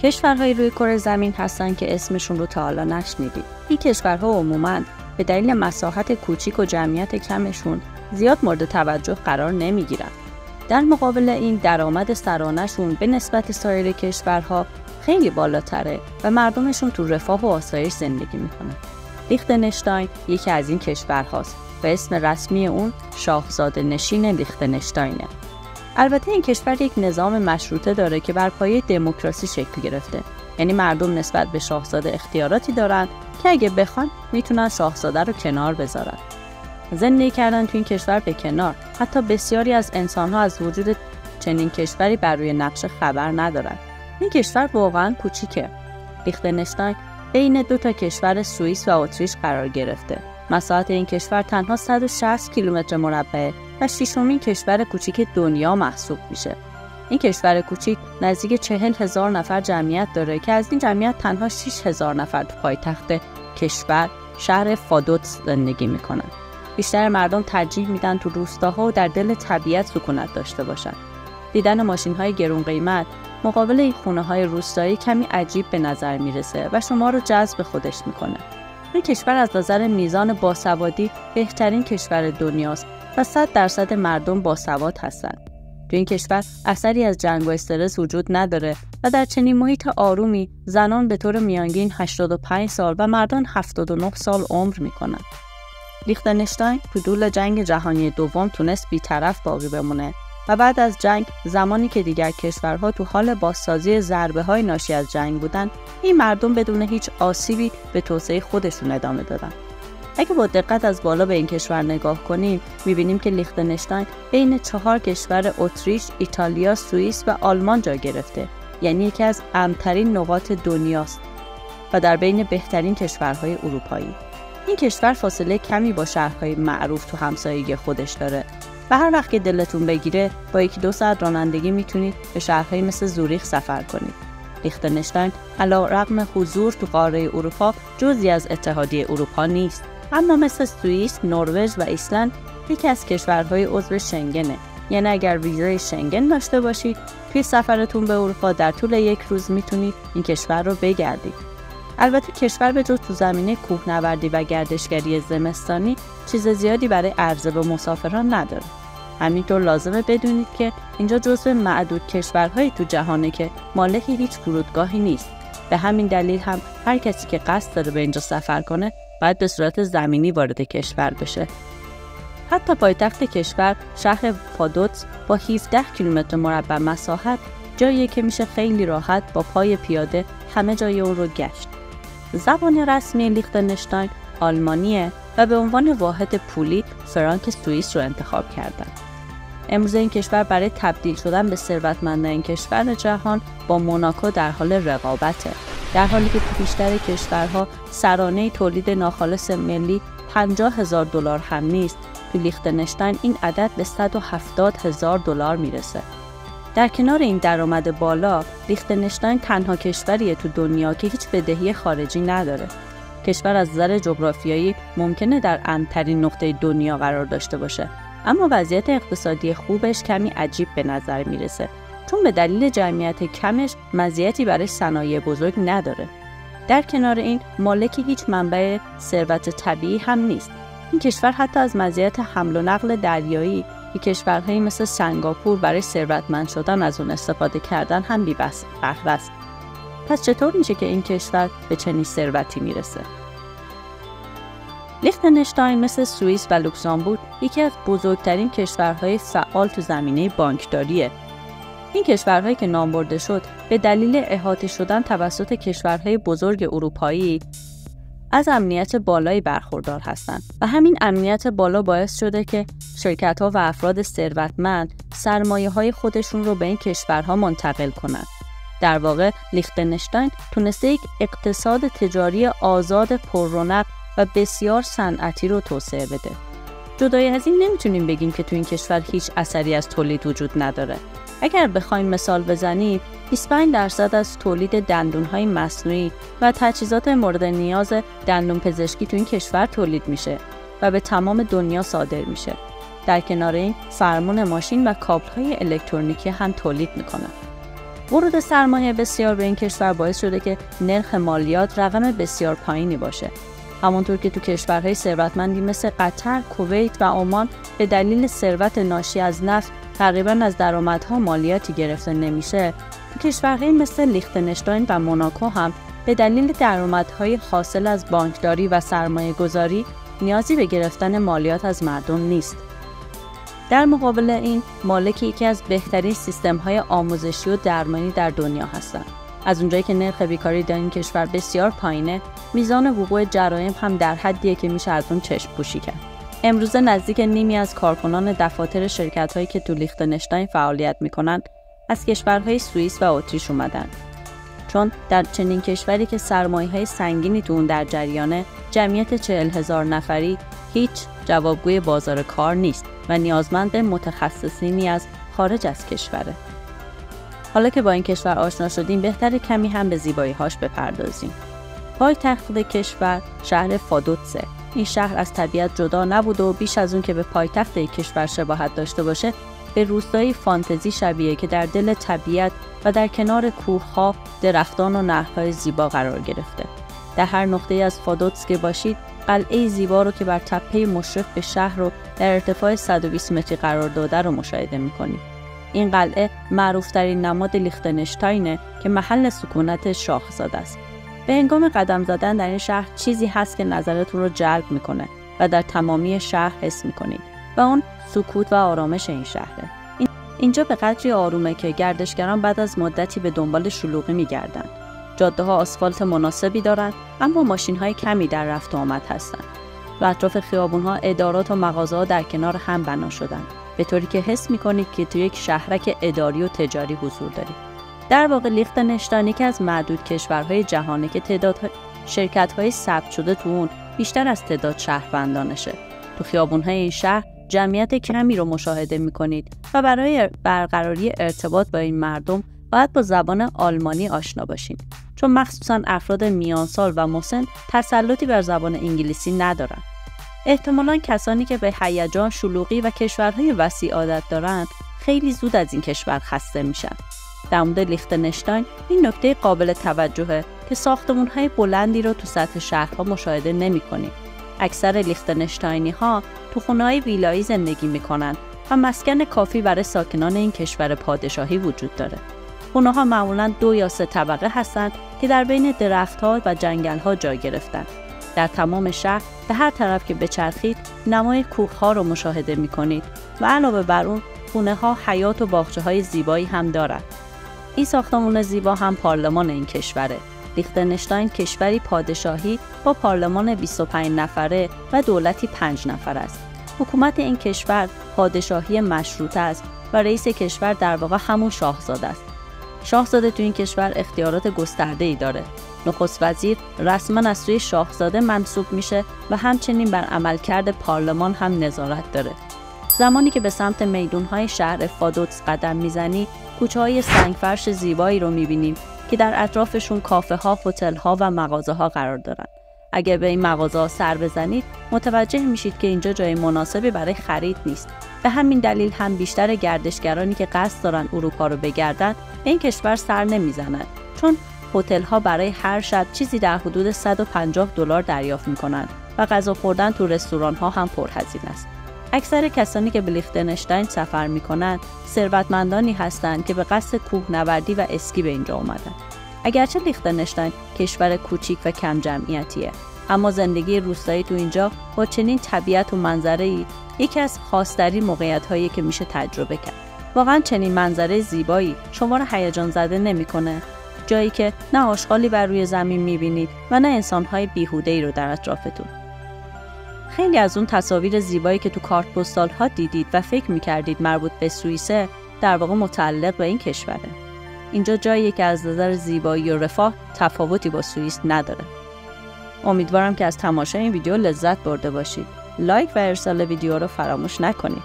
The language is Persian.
کشورهای روی کره زمین هستن که اسمشون رو تا حالا نشنیدید. این کشورها عموماً به دلیل مساحت کوچیک و جمعیت کمشون زیاد مورد توجه قرار نمیگیرن. در مقابل این درآمد سرانه‌شون به نسبت سایر کشورها خیلی بالاتره و مردمشون تو رفاه و آسایش زندگی میکنن. لیختنشتاین یکی از این کشورهاست و اسم رسمی اون شاهزاده نشین لیختنشتاینه. البته این کشور یک نظام مشروطه داره که بر پایه دموکراسی شکل گرفته. یعنی مردم نسبت به شاهزاده اختیاراتی دارن که اگه بخوان میتونن شاهزاده رو کنار بذارن. زندگی کردن تو این کشور به کنار، حتی بسیاری از انسان‌ها از وجود چنین کشوری بر روی نقشه خبر ندارن. این کشور واقعاً کوچیکه. لیختنشتاین بین دو تا کشور سوئیس و اتریش قرار گرفته. مساحت این کشور تنها 160 کیلومتر مربع و ششمین کشور کوچیک دنیا محسوب میشه. این کشور کوچیک نزدیک 40,000 نفر جمعیت داره که از این جمعیت تنها 6,000 نفر تو پایتخت کشور شهر فادوت زندگی میکنن. بیشتر مردم ترجیح میدن تو روستاها و در دل طبیعت سکونت داشته باشن. دیدن ماشین‌های گرون قیمت مقابل این خونه‌های روستایی کمی عجیب به نظر میرسه و شما رو جذب خودش میکنه. این کشور از نظر میزان باسوادی بهترین کشور دنیاست و 100% مردم باسواد هستن. تو این کشور اثری از جنگ و استرس وجود نداره و در چنین محیط آرومی زنان به طور میانگین 85 سال و مردان 79 سال عمر میکنن. لیختنشتاین تو طول جنگ جهانی دوم تونست بی‌طرف باقی بمونه و بعد از جنگ، زمانی که دیگر کشورها تو حال بازسازی ضربه‌های ناشی از جنگ بودن، این مردم بدون هیچ آسیبی به توسعه خودشون ادامه دادن. اگه با دقت از بالا به این کشور نگاه کنیم، می‌بینیم که لیختنشتاین بین 4 کشور اتریش، ایتالیا، سوئیس و آلمان جا گرفته. یعنی یکی از امن‌ترین نقاط دنیاست و در بین بهترین کشورهای اروپایی. این کشور فاصله کمی با شهرهای معروف تو همسایگی خودش داره و هر وقت که دلتون بگیره با 1-2 ساعت رانندگی میتونید به شهرهایی مثل زوریخ سفر کنید. لیختنشتاین علیرغم حضور تو قاره اروپا جزئی از اتحادیه اروپا نیست، اما مثل سوئیس، نروژ و ایسلند یکی از کشورهای عضو شنگنه. یعنی اگر ویزای شنگن داشته باشید، توی سفرتون به اروپا در طول 1 روز میتونید این کشور رو بگردید. البته کشور به جز تو زمینه کوهنوردی و گردشگری زمستانی چیز زیادی برای عرضه به مسافران نداره. همینطور لازمه بدونید که اینجا جزو معدود کشورهایی تو جهانه که مالک هیچ فرودگاهی نیست. به همین دلیل هم هر کسی که قصد داره به اینجا سفر کنه باید به صورت زمینی وارد کشور بشه. حتی پایتخت کشور، شهر فادوت، با 17 کیلومتر مربع مساحت جاییه که میشه خیلی راحت با پای پیاده همه جای اون رو گشت. زبان رسمی لیختنشتاین آلمانیه و به عنوان واحد پولی فرانک سوئیس رو انتخاب کردن. امروز این کشور برای تبدیل شدن به ثروتمندترین کشور جهان با موناکو در حال رقابته. در حالی که تو بیشتر کشورها سرانه تولید ناخالص ملی $50,000 هم نیست، تو لیختنشتاین این عدد به $170,000 میرسه. در کنار این درآمد بالا، لیختنشتاین تنها کشوریه تو دنیا که هیچ بدهی خارجی نداره. کشور از نظر جغرافیایی ممکنه در امن‌ترین نقطه دنیا قرار داشته باشه، اما وضعیت اقتصادی خوبش کمی عجیب به نظر میرسه، چون به دلیل جمعیت کمش مزیتی برای صنایع بزرگ نداره. در کنار این مالک هیچ منبع ثروت طبیعی هم نیست. این کشور حتی از مزیت حمل و نقل دریایی که کشورهایی مثل سنگاپور برای ثروتمند شدن از اون استفاده کردن هم بهره است. پس چطور میشه که این کشور به چنین ثروتی میرسه؟ لیختنشتاین مثل سوئیس و لوکزامبورگ یکی از بزرگترین کشورهای فعال تو زمینه بانکداریه. این کشورهایی که نام برده شد به دلیل احاطه شدن توسط کشورهای بزرگ اروپایی از امنیت بالایی برخوردار هستند و همین امنیت بالا باعث شده که شرکت‌ها و افراد ثروتمند سرمایه‌های خودشون رو به این کشورها منتقل کنند. در واقع لیختنشتاین تونسته یک اقتصاد تجاری آزاد پررونق و بسیار صنعتی رو توسعه بده. جدای از این نمیتونیم بگیم که تو این کشور هیچ اثری از تولید وجود نداره. اگر بخوایم مثال بزنیم، 25% از تولید دندون‌های مصنوعی و تجهیزات مورد نیاز دندون پزشکی تو این کشور تولید میشه و به تمام دنیا صادر میشه. در کنار این فرمون ماشین و کابل‌های الکترونیکی هم تولید میکنن. ورود سرمایه بسیار به این کشور باعث شده که نرخ مالیات رقم بسیار پایینی باشه. همونطور که تو کشورهای ثروتمندی مثل قطر، کویت و عمان به دلیل ثروت ناشی از نفت تقریباً از درآمدها مالیاتی گرفته نمیشه، تو کشورهای مثل لیختنشتاین و موناکو هم به دلیل درآمدهای حاصل از بانکداری و سرمایه‌گذاری نیازی به گرفتن مالیات از مردم نیست. در مقابل این، مالک یکی از بهترین سیستم‌های آموزشی و درمانی در دنیا هستند. از اونجایی که نرخ بیکاری در این کشور بسیار پایینه، میزان وقوع جرایم هم در حدیه که میشه از اون چشم پوشی کرد. امروزه نزدیک نیمی از کارکنان دفاتر شرکت‌هایی که تو لیختنشتاین فعالیت میکنن از کشورهای سوئیس و اتریش اومدن. چون در چنین کشوری که سرمایه‌های سنگینی تو اون در جریانه، جمعیت 40,000 نفری هیچ جوابگوی بازار کار نیست و نیازمند متخصصینی از خارج از کشوره. حالا که با این کشور آشنا شدیم، بهتره کمی هم به زیبایی‌هاش بپردازیم. پایتخت کشور شهر فادوتسه. این شهر از طبیعت جدا نبود و بیش از اون که به پایتخت کشور شباهت داشته باشه، به روستایی فانتزی شبیه که در دل طبیعت و در کنار کوه‌ها، درختان و نهرهای زیبا قرار گرفته. در هر نقطه‌ای از فادوتس که باشید، قلعه زیبا رو که بر تپه مشرف به شهر رو در ارتفاع 120 متری قرار داده رو مشاهده می‌کنید. این قلعه معروف‌ترین نماد لیختنشتاینه که محل سکونت شاهزاده است. به هنگام قدم زدن در این شهر چیزی هست که نظرتون رو جلب می‌کنه و در تمامی شهر حس می‌کنید و اون سکوت و آرامش این شهره. اینجا به قدری آرومه که گردشگران بعد از مدتی به دنبال شلوغی می‌گردن. جاده‌ها آسفالت مناسبی دارن، اما ماشین‌های کمی در رفت و آمد هستن. و اطراف خیابون‌ها ادارات و مغازه‌ها در کنار هم بنا شدن، به طوری که حس می‌کنید که توی یک شهرک اداری و تجاری حضور دارید. در واقع لیختنشتاین یکی از معدود کشورهای جهانه که تعداد شرکت‌های ثبت شده تو اون بیشتر از تعداد شهروندانشه. تو خیابون‌های این شهر جمعیت کمی رو مشاهده می‌کنید و برای برقراری ارتباط با این مردم باید با زبان آلمانی آشنا باشین، چون مخصوصاً افراد میانسال و مسن تسلطی بر زبان انگلیسی ندارن. احتمالاً کسانی که به هیجان، شلوغی و کشورهای وسیع عادت دارند خیلی زود از این کشور خسته میشن. در مورد لیختنشتاین این نکته قابل توجهه که ساختمان‌های بلندی رو تو سطح شهرها مشاهده نمی‌کنید. اکثر لیختنشتاینی‌ها تو خونه‌های ویلایی زندگی می‌کنند و مسکن کافی برای ساکنان این کشور پادشاهی وجود داره. خونه‌ها معمولاً 2 یا 3 طبقه هستند که در بین درخت‌ها و جنگل‌ها جای گرفتن. در تمام شهر به هر طرف که بچرخید نمای کوه‌ها رو مشاهده می‌کنید و علاوه بر اون خونه‌ها حیاط و باغچه‌های زیبایی هم دارند. این ساختمان زیبا هم پارلمان این کشوره. لیختنشتاین کشوری پادشاهی با پارلمان 25 نفره و دولتی 5 نفره است. حکومت این کشور پادشاهی مشروطه است و رئیس کشور در واقع همون شاهزاده است. شاهزاده تو این کشور اختیارات گسترده‌ای داره. نخست وزیر رسما از سوی شاهزاده منصوب میشه و همچنین بر عملکرد پارلمان هم نظارت داره. زمانی که به سمت میدون‌های شهر فادوتس قدم میزنی، کوچه‌های سنگفرش زیبایی رو می‌بینیم که در اطرافشون کافه‌ها، هتل‌ها و مغازه‌ها قرار دارن. اگر به این مغازه‌ها سر بزنید، متوجه میشید که اینجا جای مناسبی برای خرید نیست. به همین دلیل هم بیشتر گردشگرانی که قصد دارن اروپا رو بگردن، به این کشور سر نمیزنن، چون هتل‌ها برای هر شب چیزی در حدود $150 دریافت می‌کنند و غذا خوردن تو رستوران‌ها هم پرهزینه است. اکثر کسانی که به لیختنشتاین سفر می‌کنند ثروتمندانی هستند که به قصد کوهنوردی و اسکی به اینجا اومدن. اگرچه لیختنشتاین کشور کوچیک و کم جمعیتیه، اما زندگی روستایی تو اینجا با چنین طبیعت و منظره‌ای یکی از خاص‌ترین موقعیت‌هایی که میشه تجربه کرد. واقعاً چنین منظره زیبایی شما رو هیجان زده نمی‌کنه؟ جایی که نه آشغالی بر روی زمین می‌بینید و نه انسان‌های بیهوده‌ای رو در اطرافتون. خیلی از اون تصاویر زیبایی که تو کارت پستال‌ها دیدید و فکر می‌کردید مربوط به سوئیسه، در واقع متعلق به این کشوره. اینجا جایی که از نظر زیبایی و رفاه تفاوتی با سوئیس نداره. امیدوارم که از تماشای این ویدیو لذت برده باشید. لایک و ارسال ویدیو رو فراموش نکنید.